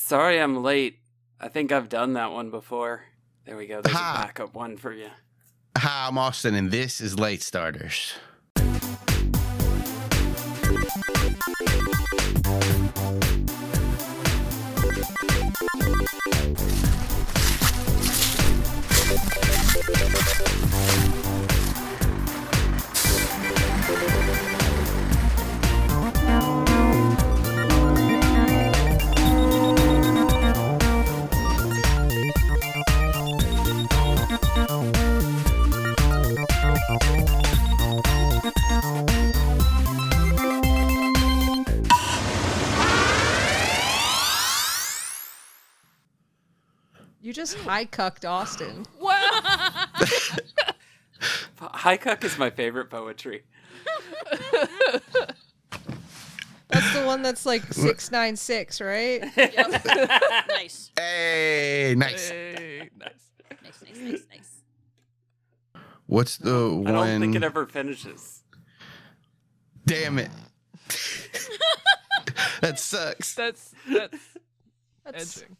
Sorry I'm late. I think I've done that one before. There we go. There's a backup one for you. Hi, I'm Austin, and this is Late Starters. You just high-cucked Austin. High cuck is my favorite poetry. That's the one that's like 696, right? Yep. Nice. Hey, nice. Hey, nice. Nice. What's the one? I don't think it ever finishes. Damn it. That sucks. That's edging.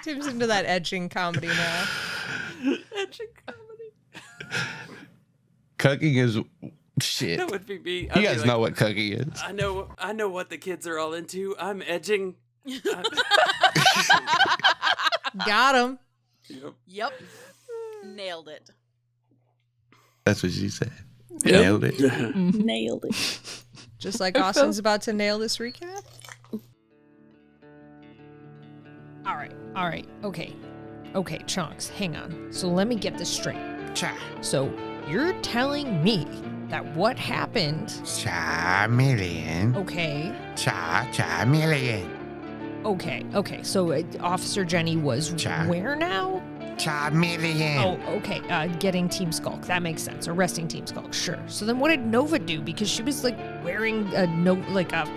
Tim's into that edging comedy now. Edging comedy. Cucking is shit. That would be me. You guys know what cucking is. I know what the kids are all into. I'm edging. Got him. Yep. Nailed it. That's what she said. Yep. Nailed it. Nailed it. Just like Austin's about to nail this recap. All right. Okay, Chunks, hang on. So let me get this straight. Cha. So you're telling me that what happened... Cha-million. Okay. Cha-million. Okay. So Officer Jenny was where now? Cha-million. Oh, okay. Getting Team Skulk. That makes sense. Arresting Team Skulk. Sure. So then what did Nova do? Because she was like wearing a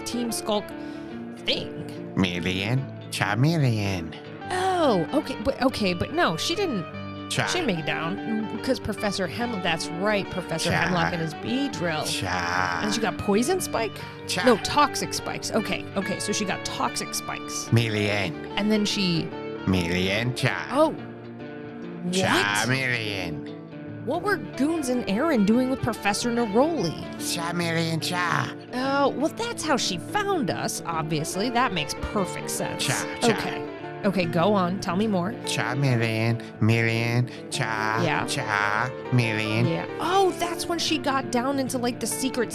Team Skulk thing. Million. Cha-million. Oh, okay, but no, she didn't. She didn't make it down because Professor Hemlock. That's right, Professor Hemlock and his bee drill. And she got poison spike. No, toxic spikes. Okay. So she got toxic spikes. Million. And then she. Million. Cha. Oh. What? Cha-million. What were Goons and Aaron doing with Professor Neroli? Cha-million. Cha. Oh, well, that's how she found us. Obviously, that makes perfect sense. Okay, go on. Tell me more. Cha-million, cha, cha, million. Yeah. Oh, that's when she got down into like the secret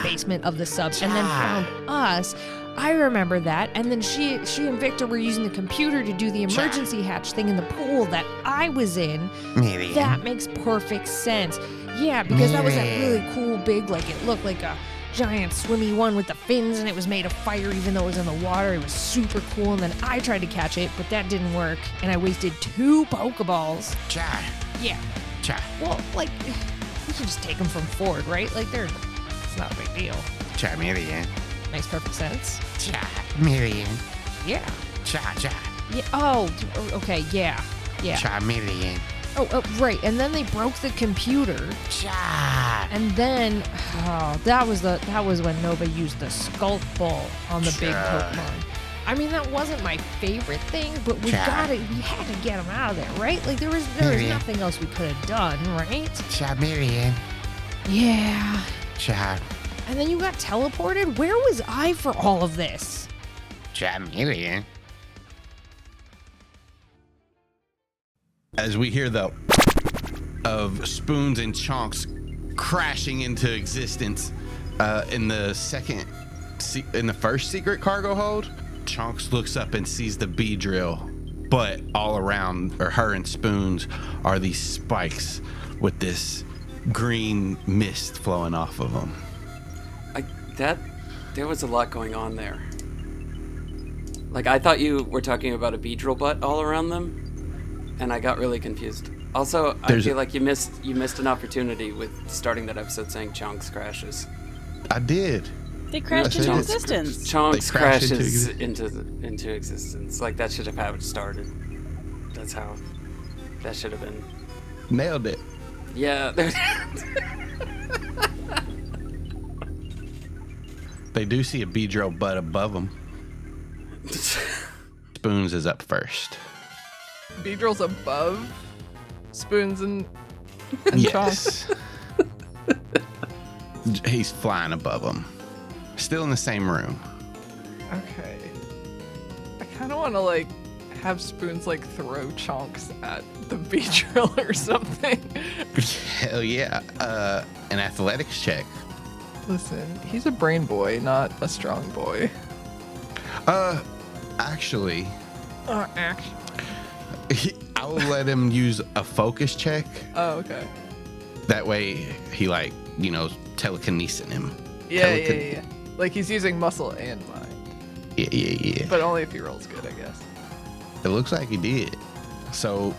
basement of the sub and then found us. I remember that. And then she and Victor were using the computer to do the emergency hatch thing in the pool that I was in. Million. That makes perfect sense. Yeah, because that was that really cool big, like it looked like a giant swimmy one with the fins, and it was made of fire even though it was in the water. It was super cool, and then I tried to catch it, but that didn't work, and I wasted 2 Pokeballs. Cha. Yeah. Cha. Well, like, you can just take them from Ford, right? Like, it's not a big deal. Cha-million. Makes perfect sense. Cha-million. Yeah. Cha. Yeah. Oh, okay, yeah. Cha-million. Oh, right, and then they broke the computer. Cha. And then, that was when Nova used the Skulk Ball on the big Pokemon. I mean, that wasn't my favorite thing, but we had to get him out of there, right? Like, there was nothing else we could have done, right? Cha-million. Yeah. Cha. And then you got teleported? Where was I for all of this? Cha-million. As we hear the of spoons and chunks crashing into existence in the first secret cargo hold, Chunks looks up and sees the bee drill, but all around her and Spoons are these spikes with this green mist flowing off of them. There was a lot going on there. Like, I thought you were talking about a bee drill butt all around them. And I got really confused. Also, I feel like you missed an opportunity with starting that episode saying Chunks crashes. I did. They crashed into existence. Chunks crashes into existence. Like, that should have how it started. That's how that should have been. Nailed it. Yeah. They do see a Beedrill butt above them. Spoons is up first. Beedrill's above Spoons and Yes. He's flying above them. Still in the same room. Okay. I kind of want to like have Spoons like throw chunks at the Beedrill or something. Hell yeah. An athletics check. Listen, he's a brain boy, not a strong boy. Actually, Actually. I will let him use a focus check. Oh, okay. That way he like, telekinesing him. Yeah. Like he's using muscle and mind. Yeah. But only if he rolls good, I guess. It looks like he did. So,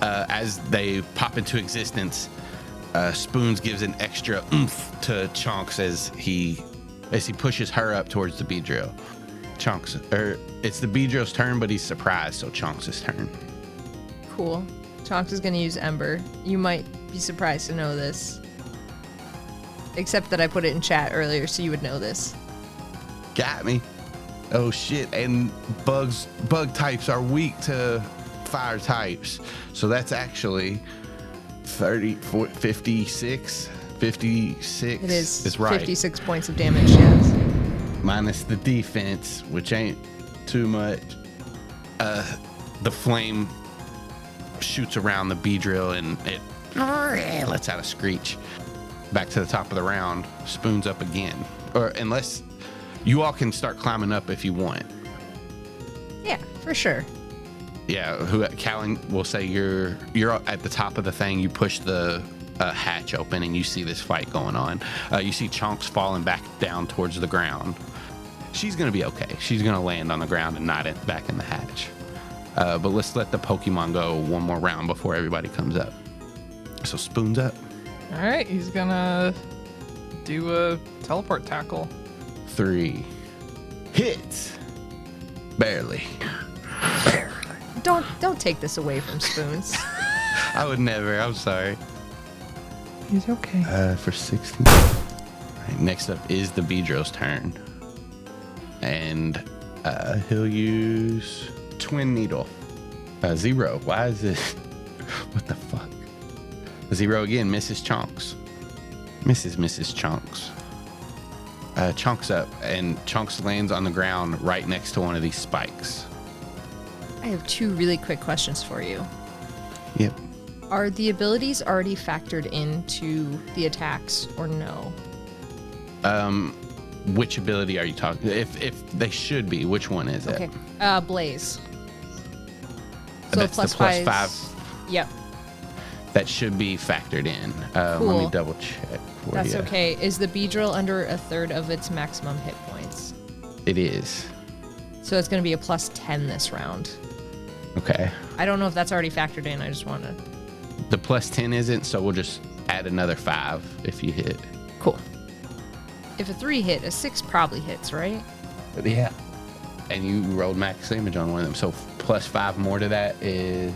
as they pop into existence, Spoons gives an extra oomph to Chonks as he pushes her up towards the Beedrill. It's the Beedrill's turn, but he's surprised, so Chonks' turn. Cool. Chonks is going to use Ember. You might be surprised to know this. Except that I put it in chat earlier, so you would know this. Got me. Oh shit, and bug types are weak to fire types. So that's actually 30, 40, 56. 56 It is right. 56 points of damage, yes. Minus the defense, which ain't too much. The flame shoots around the Beedrill and it lets out a screech. Back to the top of the round. Spoons up again. Or unless you all can start climbing up if you want. Yeah, for sure. Yeah, Calynn will say you're at the top of the thing. You push the hatch open and you see this fight going on. You see Chonks falling back down towards the ground. She's gonna be okay. She's gonna land on the ground and not back in the hatch. But let's let the Pokemon go one more round before everybody comes up. So Spoon's up. All right, he's gonna do a teleport tackle. 3 hits. Barely. Don't take this away from Spoons. I would never. I'm sorry. He's okay. For 16. All right, next up is the Beedrill's turn. And he'll use Twin Needle. 0. Why is this? What the fuck? 0 again. Misses Chonks. Misses Chonks. Chonks up, and Chonks lands on the ground right next to one of these spikes. I have 2 really quick questions for you. Yep. Are the abilities already factored into the attacks or no? Which ability are you talking? If they should be, which one is it? Okay. Blaze. So That's plus the plus 5. 5. Yep. That should be factored in. Let Cool. me double check for That's you. okay. Is the Beedrill under a third of its maximum hit points? It is. So it's going to be a plus 10 this round. Okay. I don't know if that's already factored in. I just want to... The plus 10 isn't, so we'll just add another 5 if you hit. Cool. If a 3 hit, a 6 probably hits, right? Yeah. And you rolled max damage on one of them, so plus 5 more to that is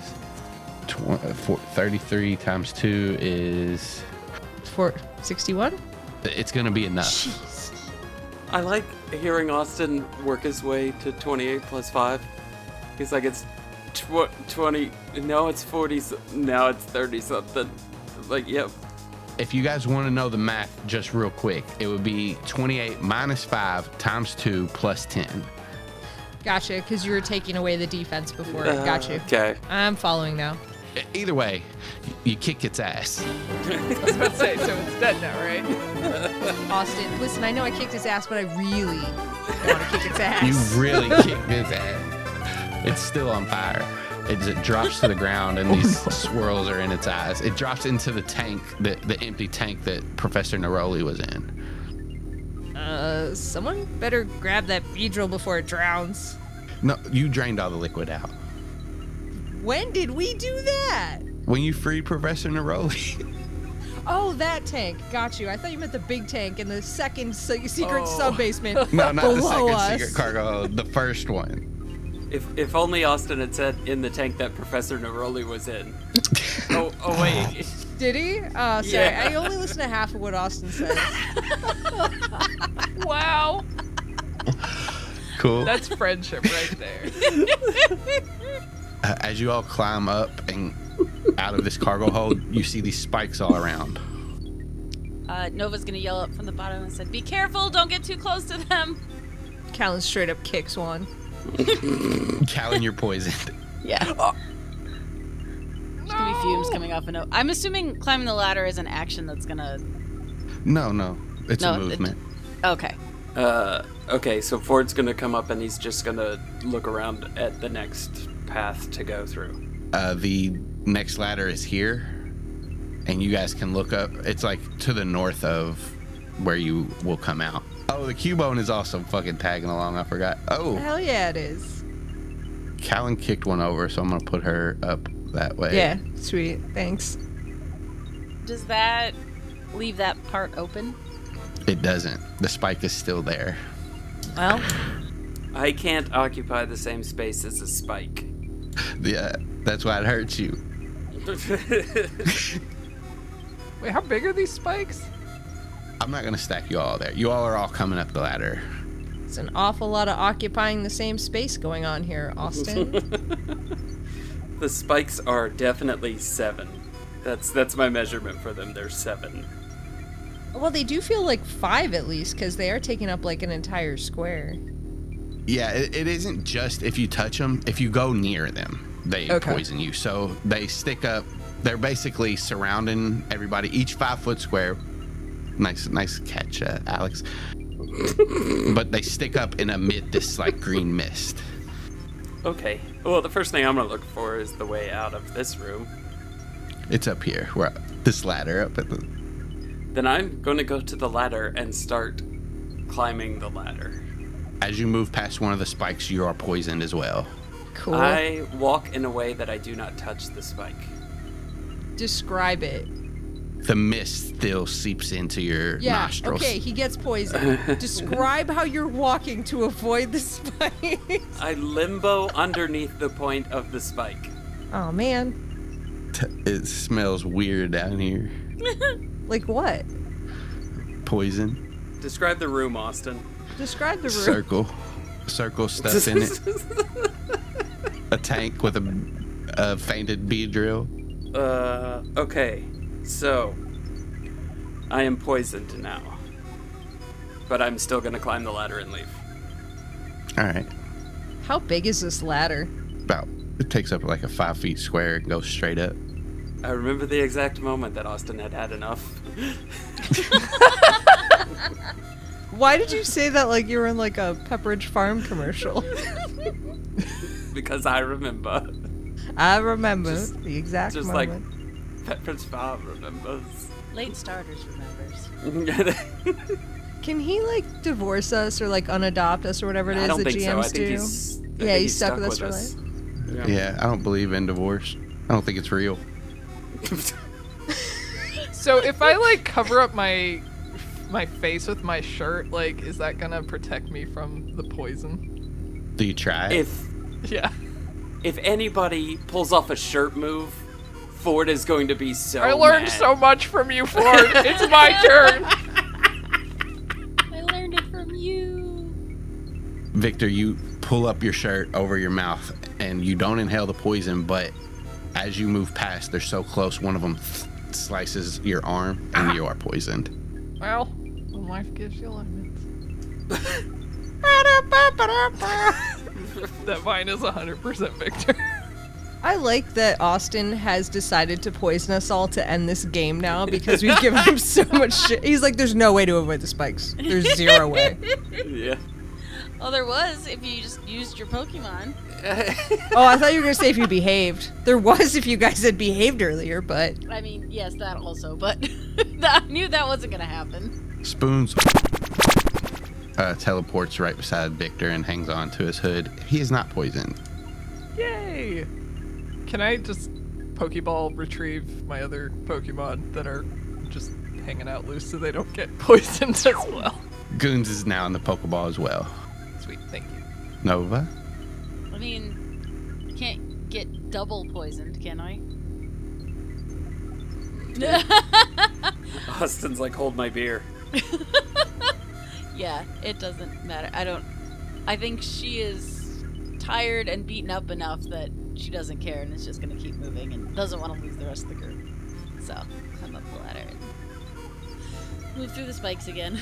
33 times 2 is... 61? It's going to be enough. Jeez. I like hearing Austin work his way to 28 plus 5. He's like, it's 20, no, it's 40, now it's 30 something. Like, yep. If you guys want to know the math just real quick, it would be 28 minus 5 times 2 plus 10. Gotcha, because you were taking away the defense before. Got you. Okay. I'm following now. Either way, you kick its ass. I was about to say, so it's dead now, right? Austin, listen, I know I kicked its ass, but I really want to kick its ass. You really kicked its ass. It's still on fire. It drops to the ground, and these swirls are in its eyes. It drops into the tank, the empty tank that Professor Neroli was in. Someone better grab that Beedrill before it drowns. No, you drained all the liquid out. When did we do that? When you freed Professor Neroli. Oh, that tank. Got you. I thought you meant the big tank in the second secret sub-basement No, not the below second us. secret cargo hold, the first one. If only Austin had said in the tank that Professor Neroli was in. Oh wait. Did he? Oh, sorry. Yeah. I only listened to half of what Austin said. Wow. Cool. That's friendship right there. As you all climb up and out of this cargo hold, you see these spikes all around. Nova's gonna yell up from the bottom and said, "Be careful! Don't get too close to them." Calynn straight up kicks Swan. Calynn, you're poisoned. Yeah. There's gonna be fumes coming off. I'm assuming climbing the ladder is an action that's gonna. No. It's No, a movement. Okay. Okay, so Ford's gonna come up and he's just gonna look around at the next path to go through. The next ladder is here, and you guys can look up. It's like to the north of where you will come out. Oh, the Cubone is also fucking tagging along. I forgot. Oh, Hell yeah, it is. Calynn kicked one over, so I'm gonna put her up that way. Yeah, sweet. Thanks. Does that leave that part open? It doesn't. The spike is still there. Well, I can't occupy the same space as a spike. Yeah, that's why it hurts you. Wait, how big are these spikes? I'm not gonna stack you all there. You all are all coming up the ladder. It's an awful lot of occupying the same space going on here, Austin. The spikes are definitely 7. That's my measurement for them. They're 7. Well, they do feel like 5 at least, because they are taking up like an entire square. Yeah, it isn't just if you touch them. If you go near them, they poison you. So they stick up. They're basically surrounding everybody. Each 5-foot square. Nice catch, Alex. But they stick up in amid this like green mist. Okay. Well, the first thing I'm gonna look for is the way out of this room. It's up here. We're up this ladder up at the. Then I'm gonna go to the ladder and start climbing the ladder. As you move past one of the spikes, you are poisoned as well. Cool. I walk in a way that I do not touch the spike. Describe it. The mist still seeps into your Yeah, nostrils. okay, he gets poisoned. Describe how you're walking to avoid the spike. I limbo underneath the point of the spike. Oh, man. It smells weird down here. Like what? Poison. Describe the room, Austin. Describe the room. Circle stuff in it. A tank with a fainted bee drill. Okay. So, I am poisoned now. But I'm still gonna climb the ladder and leave. Alright. How big is this ladder? It takes up like a 5 feet square and goes straight up. I remember the exact moment that Austin had enough. Why did you say that like you were in like a Pepperidge Farm commercial? Because I remember. I remember the exact Just moment. like Pepperidge Farm remembers. late starters remembers. Can he like divorce us or like unadopt us or whatever it is I don't that think GMs so. I think do? he's He's stuck with us for life. Yeah, I don't believe in divorce. I don't think it's real. So if I like cover up my face with my shirt, like, is that gonna protect me from the poison? Do you try? Yeah. If anybody pulls off a shirt move, Ford is going to be so I learned mad. so much from you, Ford. It's my turn. I learned it from you. Victor, you pull up your shirt over your mouth and you don't inhale the poison, but as you move past, they're so close, one of them slices your arm and you are poisoned. Well, when life gives you lemons. That vine is 100% Victor. I like that Austin has decided to poison us all to end this game now because we've given him so much shit. He's like, there's no way to avoid the spikes. There's zero way. Yeah. Well, there was if you just used your Pokemon. Oh, I thought you were going to say if you behaved. There was if you guys had behaved earlier, but... I mean, yes, that also, but I knew that wasn't going to happen. Spoons teleports right beside Victor and hangs on to his hood. He is not poisoned. Yay! Can I just Pokeball retrieve my other Pokemon that are just hanging out loose so they don't get poisoned as well? Goons is now in the Pokeball as well. Sweet, thank you. Nova? I mean, I can't get double poisoned, can I? Austin's like, hold my beer. Yeah, it doesn't matter. I think she is tired and beaten up enough that she doesn't care and is just going to keep moving and doesn't want to lose the rest of the group. So, climb up the ladder and move through the spikes again.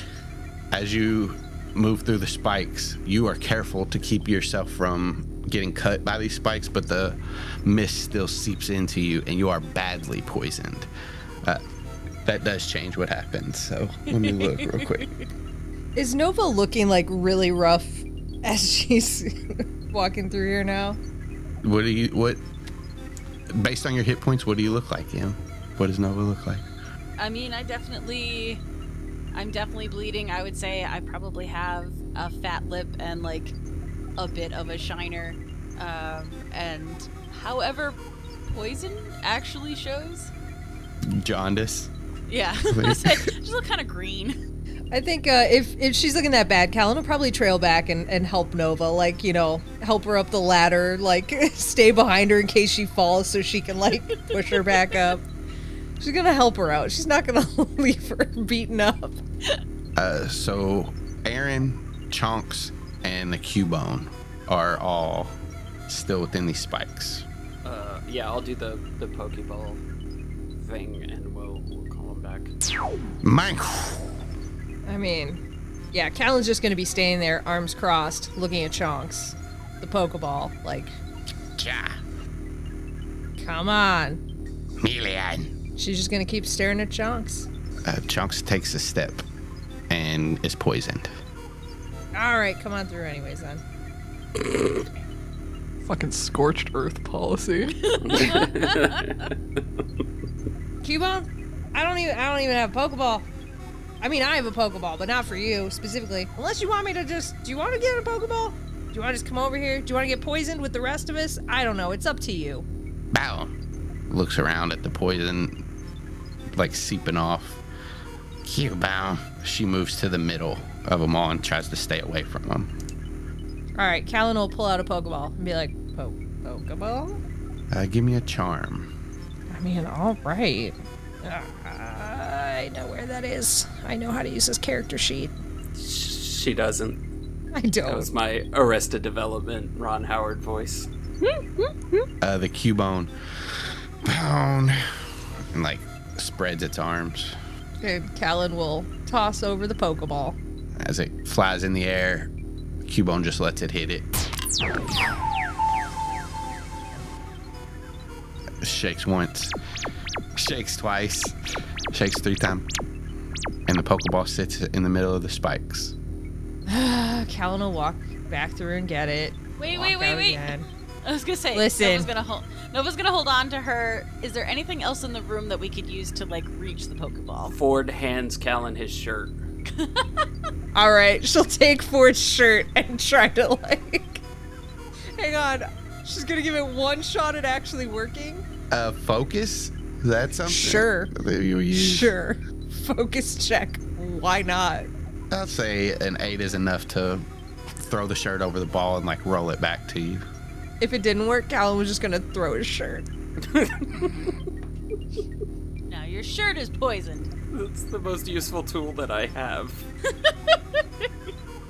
As you move through the spikes, you are careful to keep yourself from getting cut by these spikes, but the mist still seeps into you and you are badly poisoned. That does change what happens, so let me look real quick. Is Nova looking like really rough as she's walking through here now? Based on your hit points, what do you look like, Em? What does Nova look like? I mean, I'm definitely bleeding. I would say I probably have a fat lip and like a bit of a shiner. And however poison actually shows. Jaundice. Yeah. Just look kind of green. I think if she's looking that bad, Calynn will probably trail back and help Nova, like, you know, help her up the ladder, like stay behind her in case she falls so she can like push her back up. She's gonna help her out. She's not gonna leave her beaten up. So Aaron, Chonks, and the Cubone are all still within these spikes. Yeah, I'll do the Pokeball thing and we'll call him back. Mine. I mean, yeah, Calyn's just gonna be staying there, arms crossed, looking at Chonks, the Pokeball, like, Ja. come on. MacLeod. She's just gonna keep staring at Chonks. Chunks takes a step and is poisoned. All right, come on through anyways then. Fucking scorched earth policy. Cubone, I don't even have a Pokeball. I mean, I have a Pokeball, but not for you specifically. Unless you want me to do you want to get a Pokeball? Do you want to just come over here? Do you want to get poisoned with the rest of us? I don't know. It's up to you. Bow. Looks around at the poison, like seeping off. Cubone. She moves to the middle of them all and tries to stay away from them. All right, Calynn will pull out a Pokeball and be like, Pokeball? Give me a charm. I mean, all right. I know where that is. I know how to use this character sheet. She doesn't. I That don't. was my Arrested Development Ron Howard voice. The Cubone pound and like spreads its arms And Calynn will toss over the Pokeball. as it flies in the air. Cubone just lets it hit it. Shakes once, shakes twice, shakes 3 times, and the Pokeball sits in the middle of the spikes. Calynn will walk back through and get it. Wait. Walk out again. I was gonna say, Listen. Nova's gonna hold on to her. Is there anything else in the room that we could use to like reach the Pokeball? Ford hands Calynn his shirt. All right, she'll take Ford's shirt and try to like. Hang on, she's gonna give it one shot at actually working. Focus? Is that something? Sure. That you use? Sure. Focus check. Why not? I'll say an 8 is enough to throw the shirt over the ball and like roll it back to you. If it didn't work, Calynn was just gonna throw his shirt. Now your shirt is poisoned. That's the most useful tool that I have.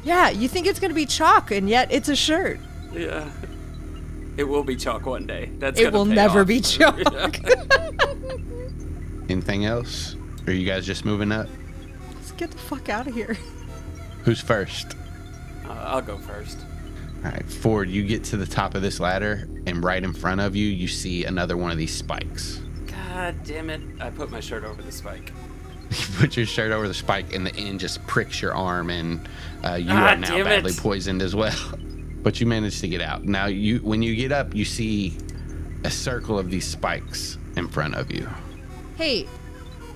Yeah, you think it's gonna be chalk, and yet it's a shirt. Yeah. It will be chalk one day. That's It gonna will pay never off. be chalk. Anything else? Or are you guys just moving up? Let's get the fuck out of here. Who's first? I'll go first. All right, Ford, you get to the top of this ladder, and right in front of you, you see another one of these spikes. God damn it. I put my shirt over the spike. You put your shirt over the spike, and the end just pricks your arm, and you Ah, are now damn badly it. poisoned as well. But you managed to get out. Now, when you get up, you see a circle of these spikes in front of you. Hey,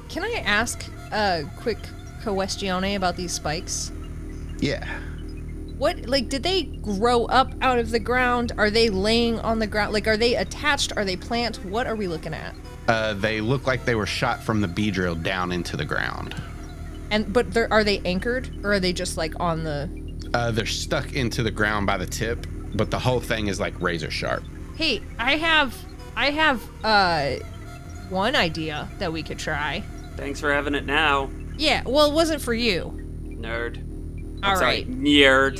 can I ask a quick questione about these spikes? Yeah. What, like, did they grow up out of the ground? Are they laying on the ground? Like, are they attached? Are they plant? What are we looking at? They look like they were shot from the bee drill down into the ground. But are they anchored, or are they just like on the? They're stuck into the ground by the tip, but the whole thing is like razor sharp. Hey, I have one idea that we could try. Thanks for having it now, Yeah, well, it wasn't for you. nerd. All Sorry, right. nerd.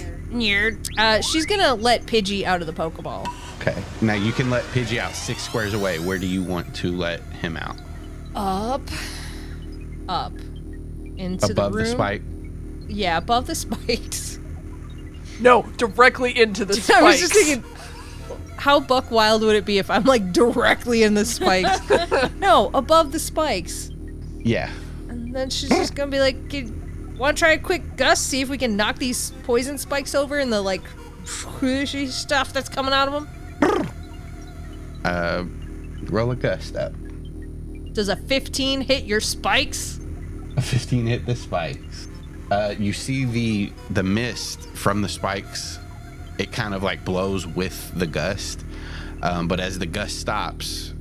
She's gonna let Pidgey out of the Pokeball. Okay. Now you can let Pidgey out 6 squares away. Where do you want to let him out? Up. Into Above the room. the spike. Yeah, above the spikes. No, directly into the spikes. I was just thinking, how buck wild would it be if I'm like directly in the spikes? No, above the spikes. Yeah. And then she's just gonna be like, want to try a quick gust, see if we can knock these poison spikes over and the like squishy stuff that's coming out of them? Roll a gust up. Does a 15 hit your spikes? A 15 hit the spikes. You see the mist from the spikes. It kind of like blows with the gust. But as the gust stops,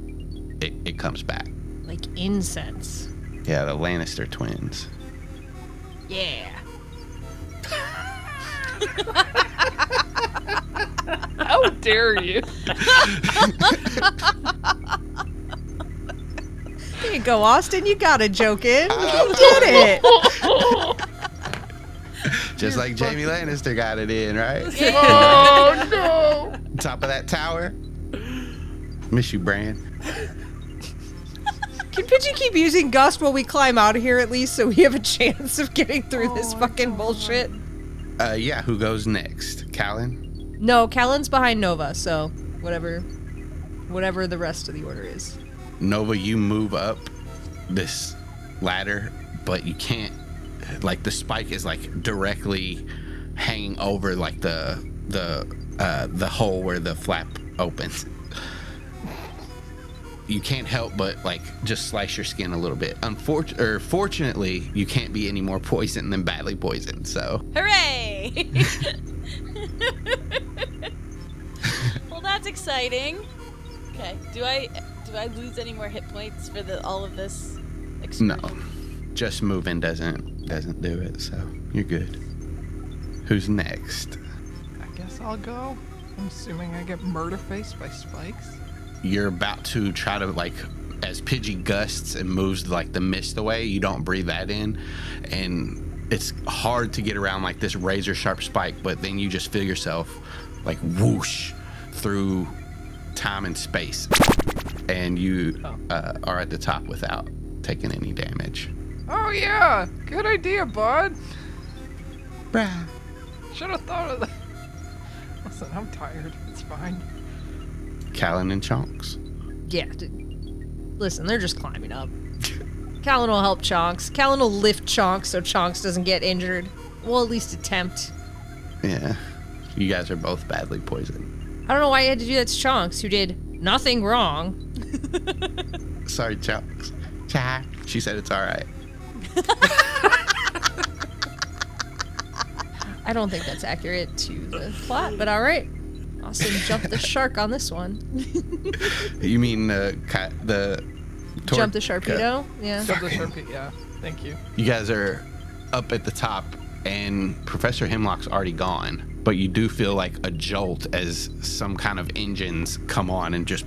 it comes back. Like incense. Yeah, the Lannister twins. Yeah. How dare you? There you go, Austin. You got a joke in. You did it. Just like Jamie Lannister got it in, right? Oh no! Top of that tower. Miss you, Bran. Can Pidgey keep using Gust while we climb out of here at least so we have a chance of getting through this fucking bullshit? Yeah, who goes next? Calynn? No, Calyn's behind Nova, so whatever the rest of the order is. Nova, you move up this ladder, but you can't, like the spike is like directly hanging over like the hole where the flap opens. You can't help but like just slice your skin a little bit. Fortunately, you can't be any more poisoned than badly poisoned. So Hooray! Well, that's exciting. Okay, do I lose any more hit points for all of this excursion? no, just moving doesn't do it. So you're good. Who's next? I guess I'll go. I'm assuming I get murder-faced by spikes. You're about to try to like, as Pidgey gusts and moves like the mist away, you don't breathe that in, and it's hard to get around like this razor sharp spike, but then you just feel yourself like whoosh through time and space, and you are at the top without taking any damage. Oh yeah, good idea, bud. Bruh. Should have thought of that. Listen, I'm tired. It's fine. Calynn and Chonks. Yeah. Listen, they're just climbing up. Calynn will help Chonks. Calynn will lift Chonks so Chonks doesn't get injured. We'll at least attempt. Yeah, you guys are both badly poisoned. I don't know why you had to do that to Chonks, who did nothing wrong. Sorry, Chonks. She said it's all right. I don't think that's accurate to the plot, but all right. Austin jumped the shark on this one. You mean Jump the Sharpedo? Yeah. Jump the Sharpie, yeah. Thank you. You guys are up at the top, and Professor Hemlock's already gone, but you do feel like a jolt as some kind of engines come on and just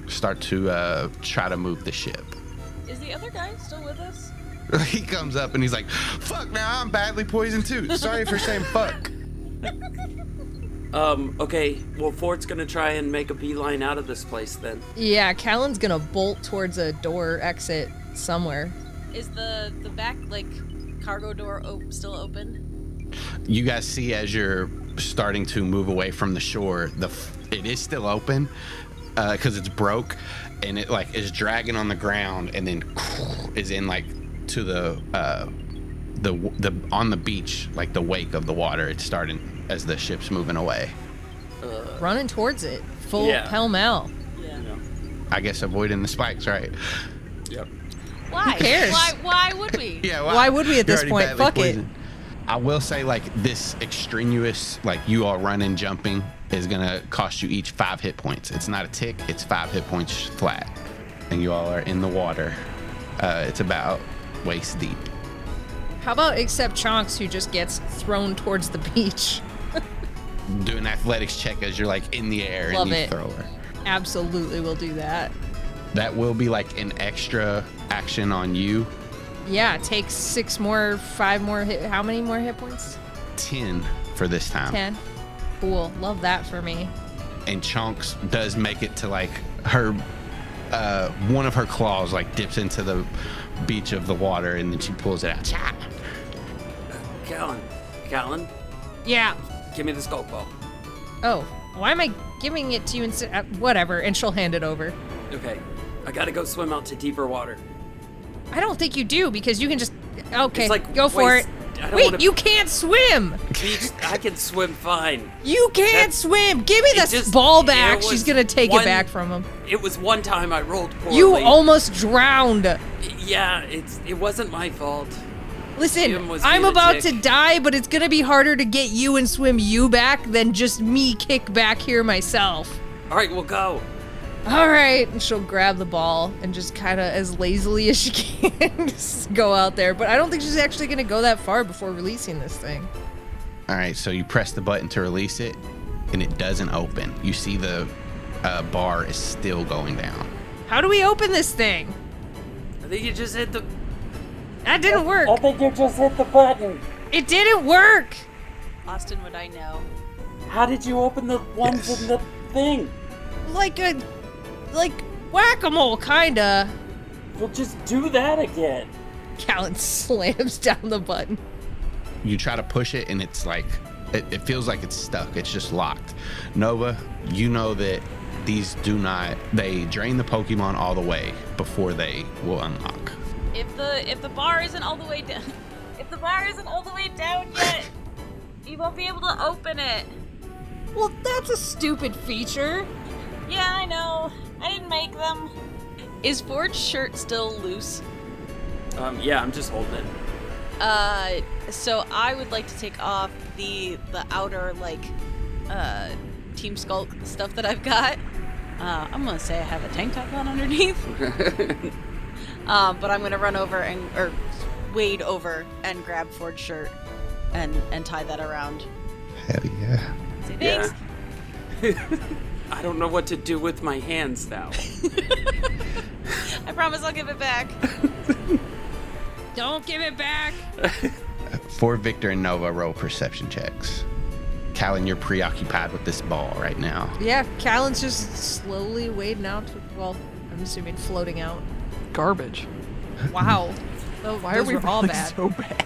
start to try to move the ship. Is the other guy still with us? He comes up and he's like, fuck, now I'm badly poisoned too. Sorry for saying fuck. Okay, well, Fort's gonna try and make a beeline out of this place then. Yeah, Calyn's gonna bolt towards a door exit somewhere. Is the back, like, cargo door still open? You guys see as you're starting to move away from the shore, it is still open because it's broke, and it like is dragging on the ground and then is in like to the on the beach, like the wake of the water. It's starting as the ship's moving away. Running towards it, full Yeah. pell-mell. Yeah. I guess avoiding the spikes, right? Yep. Why? Who cares? Why would we? Yeah. Why would we at You're this already point? badly Fuck it. poisoned. I will say, like, this extraneous, like, you all running, jumping, is gonna cost you each 5 hit points. It's not a tick, it's 5 hit points flat. And you all are in the water. It's about waist deep. How about except Chonks, who just gets thrown towards the beach? Do an athletics check as you're, like, in the air Love and you it. throw her. Absolutely will do that. that will be like an extra action on you. Yeah, take 5 more how many more hit points? 10 for this time. 10. Cool. Love that for me. And Chunks does make it to like her, one of her claws like dips into the beach of the water, and then she pulls it out. Cha! Calynn, Yeah. give me the scope ball. Oh, why am I giving it to you instead? Whatever, and she'll hand it over. Okay, I gotta go swim out to deeper water. I don't think you do, because you can just... Okay, It's like go for it. I don't Wait, wanna- you can't swim! Beach, I can swim fine. You can't That's- swim! Give me it the just- ball it back! was She's gonna take one- it back from him. It was one time I rolled poorly. You almost drowned! Yeah, it wasn't my fault. Listen, Jim was I'm being a about dick. to die, but it's gonna be harder to get you and swim you back than just me kick back here myself. All right, we'll go. Alright, and she'll grab the ball and just kind of as lazily as she can just go out there. But I don't think she's actually gonna go that far before releasing this thing. All right, so you press the button to release it, and it doesn't open. You see the bar is still going down. How do we open this thing? I think you just hit the. That didn't work. I think you just hit the button. It didn't work. Austin, would I know? How did you open the ones Yes. in the thing? Like whack-a-mole, kinda. We'll just do that again. Calynn slams down the button. You try to push it, and it's like it feels like it's stuck. It's just locked. Nova, you know that these they drain the Pokemon all the way before they will unlock. If the bar isn't all the way down, yet, you won't be able to open it. Well, that's a stupid feature. Yeah, I know. I didn't make them. Is Ford's shirt still loose? Yeah, I'm just holding it. So I would like to take off the outer Team Skulk stuff that I've got. I'm gonna say I have a tank top on underneath. But I'm gonna run over or wade over and grab Ford's shirt and tie that around. Hell yeah. Say thanks. Yeah. I don't know what to do with my hands now. I promise I'll give it back. Don't give it back. For Victor and Nova, roll perception checks. Calynn, you're preoccupied with this ball right now. Yeah, Calyn's just slowly wading out. Well, I'm assuming floating out. Garbage. Wow. Why are we were all rolling bad? so bad?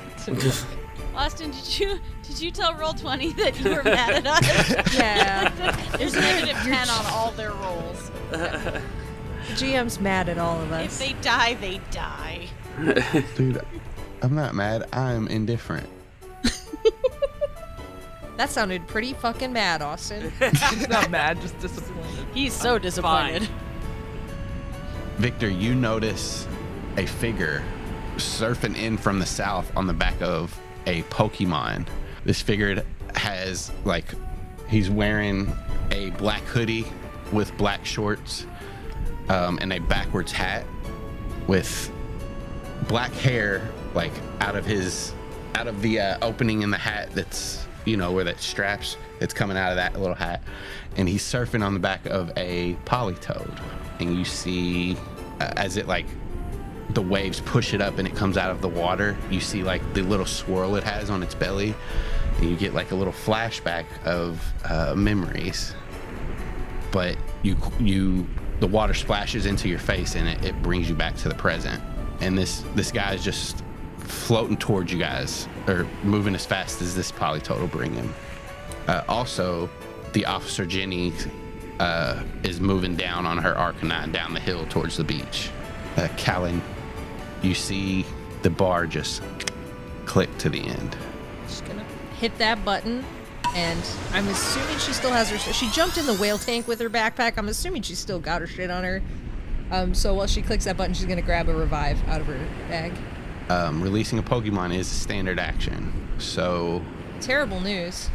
Austin, did you tell Roll20 that you were mad at us? Yeah. There's negative 10 on all their rolls. The GM's mad at all of If us. they die, they die. Dude, I'm not mad. I'm indifferent. That sounded pretty fucking mad, Austin. He's not mad, just disappointed. He's so disappointed. Victor, you notice a figure surfing in from the south on the back of a Pokemon. This figure has he's wearing a black hoodie with black shorts and a backwards hat with black hair out of the opening in the hat that's where that straps that's coming out of that little hat, and he's surfing on the back of a Politoed, and you see as it the waves push it up and it comes out of the water, you see the little swirl it has on its belly, and you get a little flashback of memories, but the water splashes into your face and it brings you back to the present, and this guy's just floating towards you guys, or moving as fast as this Politoed will bring him. Also, the officer Jenny is moving down on her Arcanine down the hill towards the beach. Calynn, you see the bar just click to the end. Just gonna hit that button, and I'm assuming she still has her. She jumped in the whale tank with her backpack. I'm assuming she's still got her shit on her. So while she clicks that button, she's gonna grab a revive out of her bag. Releasing a Pokemon is a standard action, so Terrible news.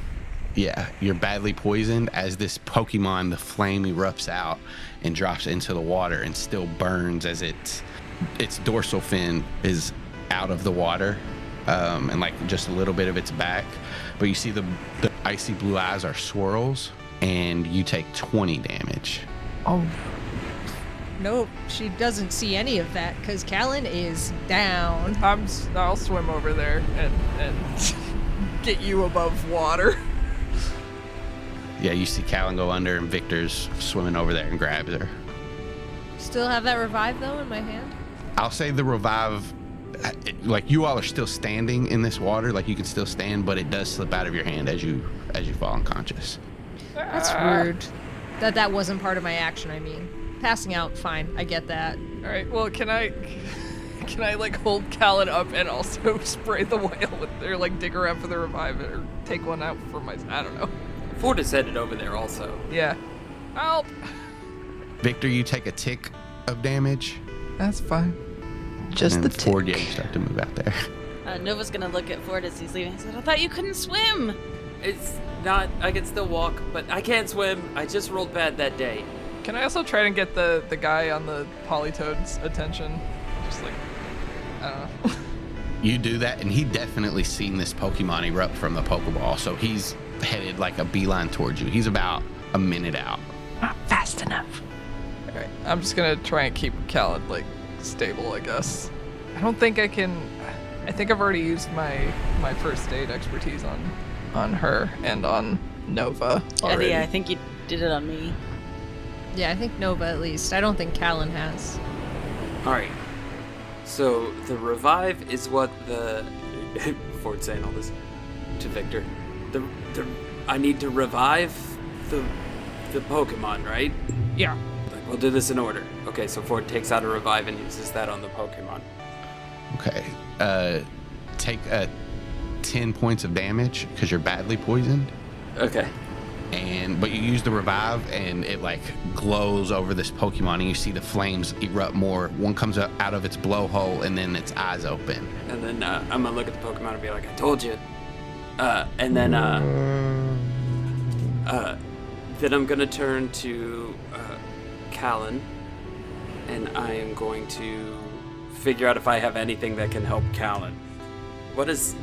yeah, you're badly poisoned as this Pokemon, the flame erupts out and drops into the water and still burns as its dorsal fin is out of the water, and just a little bit of its back. But you see the icy blue eyes are swirls, and you take 20 damage. Oh, Nope, she doesn't see any of that because Calynn is down. I'll swim over there and get you above water. Yeah, you see Calynn go under and Victor's swimming over there and grabs her. Still have that revive though in my hand? I'll say the revive, like you all are still standing in this water, like you can still stand, but it does slip out of your hand as you fall unconscious. That's rude. That wasn't part of my action, I mean. Passing out, fine, I get that. All right, well, can I like hold Calynn up and also spray the whale with, or like dig around for the revive or take one out for my, I don't know. Ford is headed over there also. Yeah. Help! Victor, you take a tick of damage. That's fine. Just and the tick. Ford, yeah, you start to move out there. Nova's gonna look at Ford as he's leaving. He said, I thought you couldn't swim. It's not, I can still walk, but I can't swim. I just rolled bad that day. Can I also try and get the guy on the Polytoad's attention? Just like, I don't know. You do that, and he definitely seen this Pokemon erupt from the Pokeball, so he's headed like a beeline towards you. He's about a minute out. Not fast enough. All right, I'm just gonna try and keep Calynn like stable, I guess. I don't think I can. I think I've already used my first aid expertise on her and on Nova already. Yeah, I think you did it on me. Yeah, I think Nova at least. I don't think Calynn has. Alright. So the revive is what the Ford's saying all this to Victor. I need to revive the Pokemon, right? Yeah. Like, we'll do this in order. Okay, so Ford takes out a revive and uses that on the Pokemon. Okay. Take 10 points of damage because you're badly poisoned. Okay. But you use the revive and it like glows over this Pokemon and you see the flames erupt more. One comes out of its blowhole and then its eyes open. And then I'm gonna look at the Pokemon and be like, I told you. And then I'm gonna turn to Calynn and I am going to figure out if I have anything that can help Calynn. What does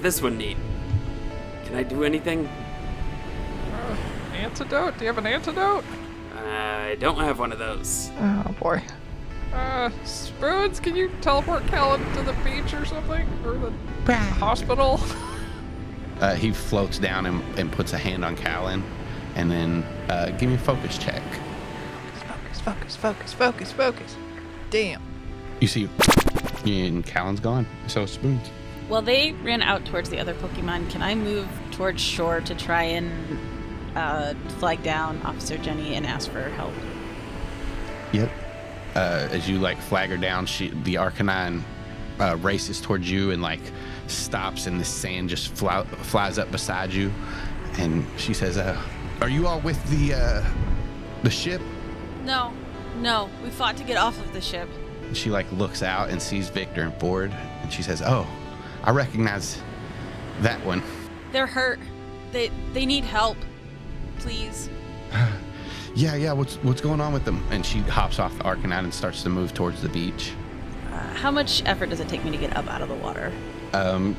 this one need? Can I do anything? Antidote? Do you have an antidote? I don't have one of those. Oh boy. Spoons, can you teleport Calynn to the beach or something? Or the hospital? He floats down and puts a hand on Calynn and then give me a focus check. Focus. Damn. You see, and Calyn's gone. So is Spoons. Well, they ran out towards the other Pokemon. Can I move towards shore to try and flag down Officer Jenny and ask for help? Yep. As you like flag her down, the Arcanine races towards you and like stops, and the sand just flies up beside you. And she says, "Are you all with the ship?" No. We fought to get off of the ship. And she like looks out and sees Victor and Ford, and she says, "Oh, I recognize that one." They're hurt. They need help. Please. Yeah. What's going on with them? And she hops off the Arcanine and starts to move towards the beach. How much effort does it take me to get up out of the water?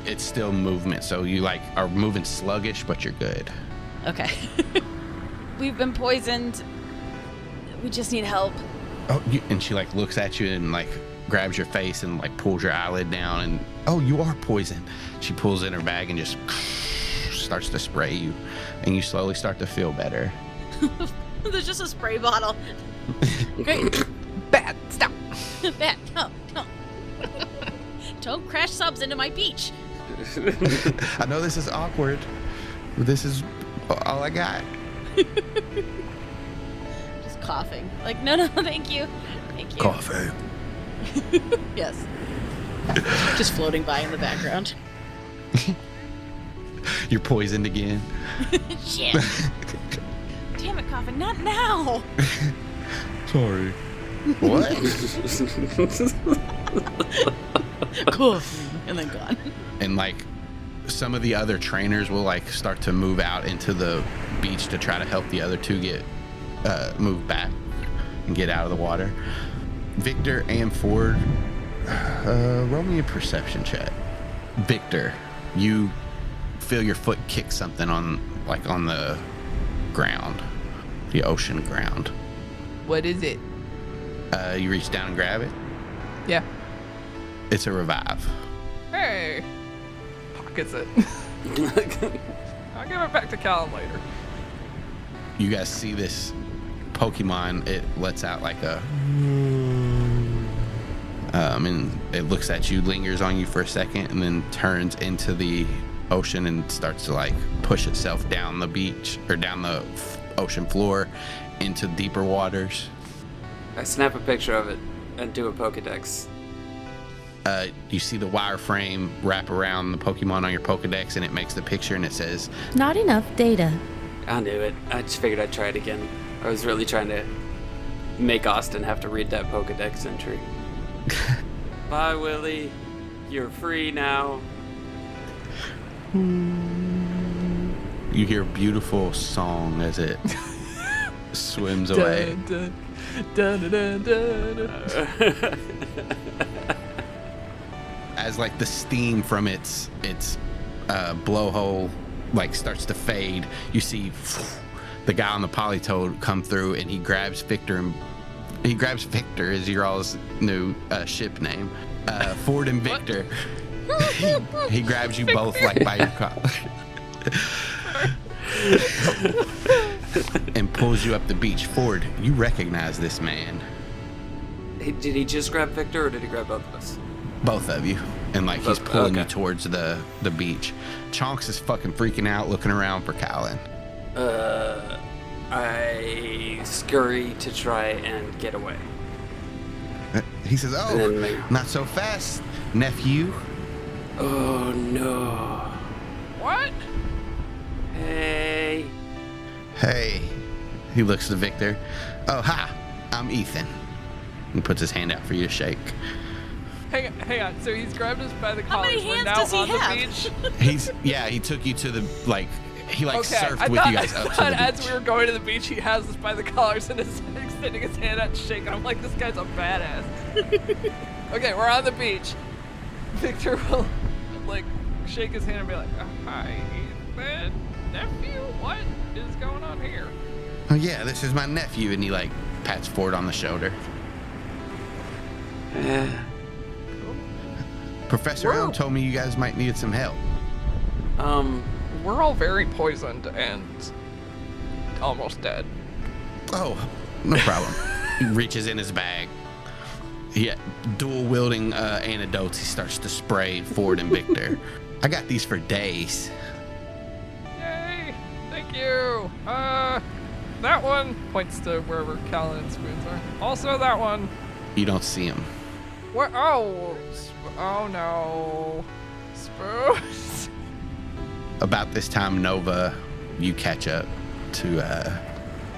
It's still movement, so you like are moving sluggish, but you're good. Okay. We've been poisoned. We just need help. Oh, and she like looks at you and like grabs your face and like pulls your eyelid down and, oh, you are poisoned. She pulls in her bag and just starts to spray you, and you slowly start to feel better. There's just a spray bottle. Great. Bad, stop. Bad, no. Don't crash subs into my beach. I know this is awkward, but this is all I got. Just coughing. Like, no, thank you. Coughing. Yes. Just floating by in the background. You're poisoned again. Shit. Damn it, coughing. Not now. Sorry. What? Coughing. And then gone. And like some of the other trainers will like start to move out into the beach to try to help the other two get move back and get out of the water. Victor and Ford, roll me a perception check. Victor, you feel your foot kick something on the ground, the ocean ground. What is it? You reach down and grab it. Yeah. It's a revive. Hey. Pockets it. I'll give it back to Calynn later. You guys see this Pokemon. It lets out like a... and it looks at you, lingers on you for a second, and then turns into the ocean and starts to like push itself down the beach or down the ocean floor into deeper waters. I snap a picture of it and do a Pokedex. You see the wireframe wrap around the Pokemon on your Pokedex, and it makes the picture, and it says, Not enough data. I knew it. I just figured I'd try it again. I was really trying to make Austin have to read that Pokedex entry. Bye, Willie. You're free now. you hear a beautiful song as it swims away. Dun, dun, dun, dun, dun, dun. As like the steam from its blowhole like starts to fade, you see the guy on the Polytoad come through, and he grabs Victor as your all's new ship name, Ford and Victor. he grabs you both like by your collar and pulls you up the beach. Ford, you recognize this man. Did he just grab Victor, or did he grab both of us? Both of you. And like he's pulling you Okay. towards the beach. Chonks is fucking freaking out, looking around for Calynn. I scurry to try and get away. He says, And then maybe- not so fast, nephew. Oh no. What? Hey. Hey. He looks to Victor. Oh, hi, I'm Ethan. He puts his hand out for you to shake. Hang on. So he's grabbed us by the How collars. many We're hands now does he on have? the beach. He took you to the, like, he like Okay, surfed I with thought, you guys I up to thought the as beach. we were going to the beach, he has us by the collars and is extending his hand out and shaking. I'm like, this guy's a badass. Okay, we're on the beach. Victor will like shake his hand and be like, "Hi, Ethan, nephew. What is going on here?" Oh yeah, this is my nephew. And he like pats Ford on the shoulder. Professor Whoa. Elm told me you guys might need some help. We're all very poisoned and almost dead. Oh, no problem. He reaches in his bag. Yeah, dual wielding antidotes. He starts to spray Ford and Victor. I got these for days. Yay! Thank you. That one points to wherever Calynn and Spoons are. Also, that one. You don't see him. What? Oh, oh no, Spoons. About this time, Nova, you catch up to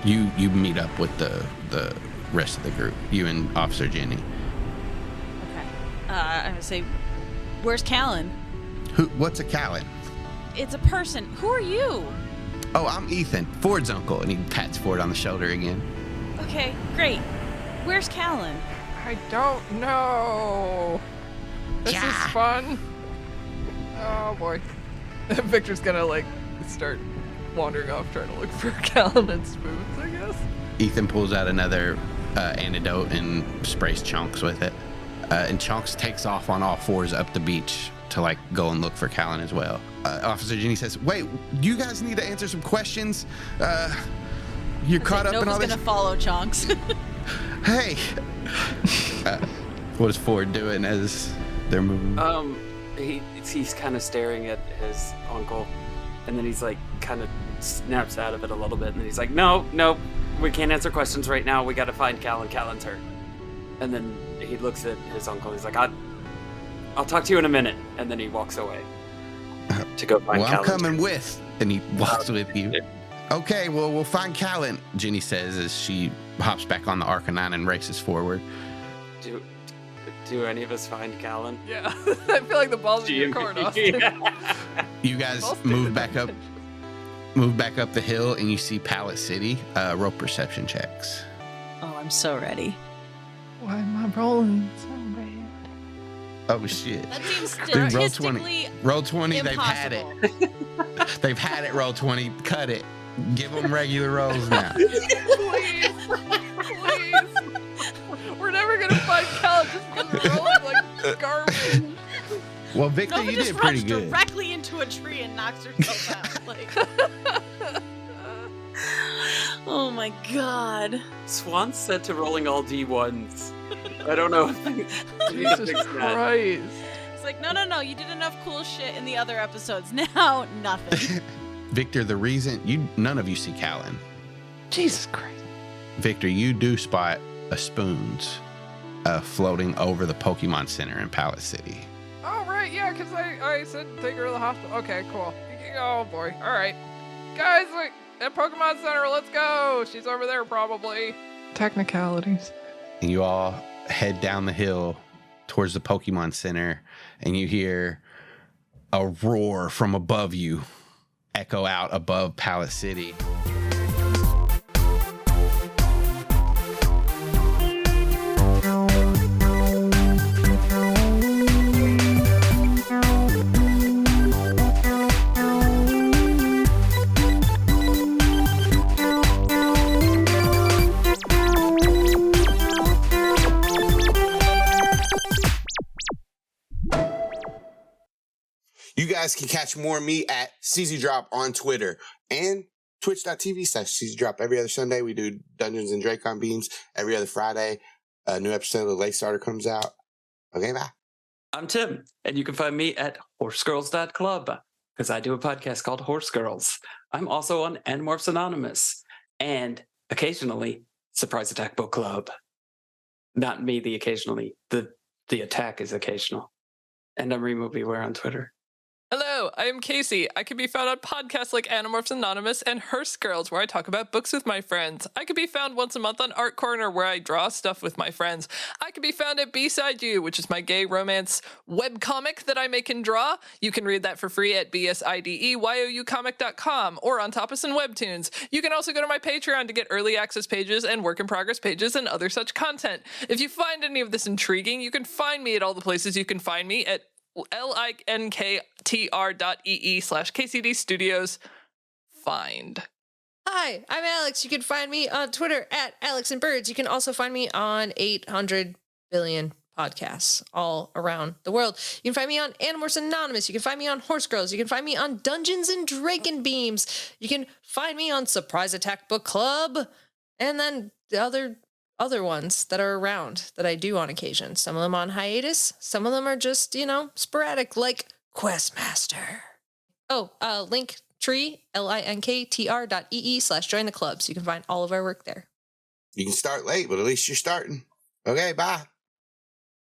you meet up with the rest of the group. You and Officer Jenny. Okay. I'm gonna say, where's Calynn? What's a Calynn? It's a person. Who are you? Oh, I'm Ethan, Ford's uncle, and he pats Ford on the shoulder again. Okay, great. Where's Calynn? I don't know. This is fun. Oh boy. Victor's gonna like start wandering off trying to look for Calynn and Spoons, I guess. Ethan pulls out another antidote and sprays Chonks with it. And Chonks takes off on all fours up the beach to like go and look for Calynn as well. Officer Jenny says, "Wait, you guys need to answer some questions. You're caught up in all Nova's this." gonna follow Chonks. Hey, what is Ford doing as they're moving? He's kind of staring at his uncle, and then he's like kind of snaps out of it a little bit, and then he's like, no, we can't answer questions right now. We got to find Calynn. Calyn's hurt. And then he looks at his uncle. He's like, I'll talk to you in a minute. And then he walks away to go find Well, Calynn. I'm coming with, and he walks with you. Okay, well, we'll find Calynn, Jenny says as she hops back on the Arcanine and races forward. Do any of us find Calynn? Yeah. I feel like the ball's in your court, Austin. You guys Both move did. back up the hill, and you see Pallet City. Roll perception checks. Oh, I'm so ready. Why am I rolling so bad? Oh shit! That seems Dude, roll 20. statistically Roll 20. impossible. They've had it. They've had it. Roll 20. Cut it. Give them regular rolls now. Please. Please. We're rolling like garbage. Well, Victor, Nova you just did pretty runs good. directly into a tree and knocks herself out. Like, oh my god. Swan's set to rolling all D1s. I don't know if Jesus Christ. It's like, no, you did enough cool shit in the other episodes. Now, nothing. Victor, the reason none of you see Calynn. Jesus Christ. Victor, you do spot a spoons floating over the Pokemon Center in Pallet City. Oh, right, yeah, because I said take her to the hospital. Okay, cool. Oh, boy. All right. Guys, like, at Pokemon Center, let's go. She's over there, probably. Technicalities. And you all head down the hill towards the Pokemon Center, and you hear a roar from above you echo out above Pallet City. You guys can catch more of me at CZDrop on Twitter and twitch.tv/CZDrop. Every other Sunday, we do Dungeons and Dracon Beams. Every other Friday, a new episode of Late Starter comes out. Okay, bye. I'm Tim, and you can find me at horsegirls.club because I do a podcast called Horse Girls. I'm also on Animorphs Anonymous and occasionally Surprise Attack Book Club. Not me, the occasionally. The attack is occasional. And I'm Remo Beware on Twitter. Hello, I am Kaycie. I can be found on podcasts like Animorphs Anonymous and Hearst Girls, where I talk about books with my friends. I can be found once a month on Art Corner, where I draw stuff with my friends. I can be found at B-Side You, which is my gay romance webcomic that I make and draw. You can read that for free at bsideyoucomic.com or on Tapas and Webtoons. You can also go to my Patreon to get early access pages and work in progress pages and other such content. If you find any of this intriguing, you can find me at all the places you can find me at linktr.ee/KCD Studios. Find. Hi, I'm Alex. You can find me on Twitter at AlexandBirds. You can also find me on 800 billion podcasts all around the world. You can find me on Animorphs Anonymous. You can find me on Horse Girls. You can find me on Dungeons and Draken Beams. You can find me on Surprise Attack Book Club. And then the other ones that are around that I do on occasion. Some of them on hiatus. Some of them are just, sporadic, like Questmaster. Oh, Linktree, linktr.ee/join the club. So you can find all of our work there. You can start late, but at least you're starting. Okay, bye.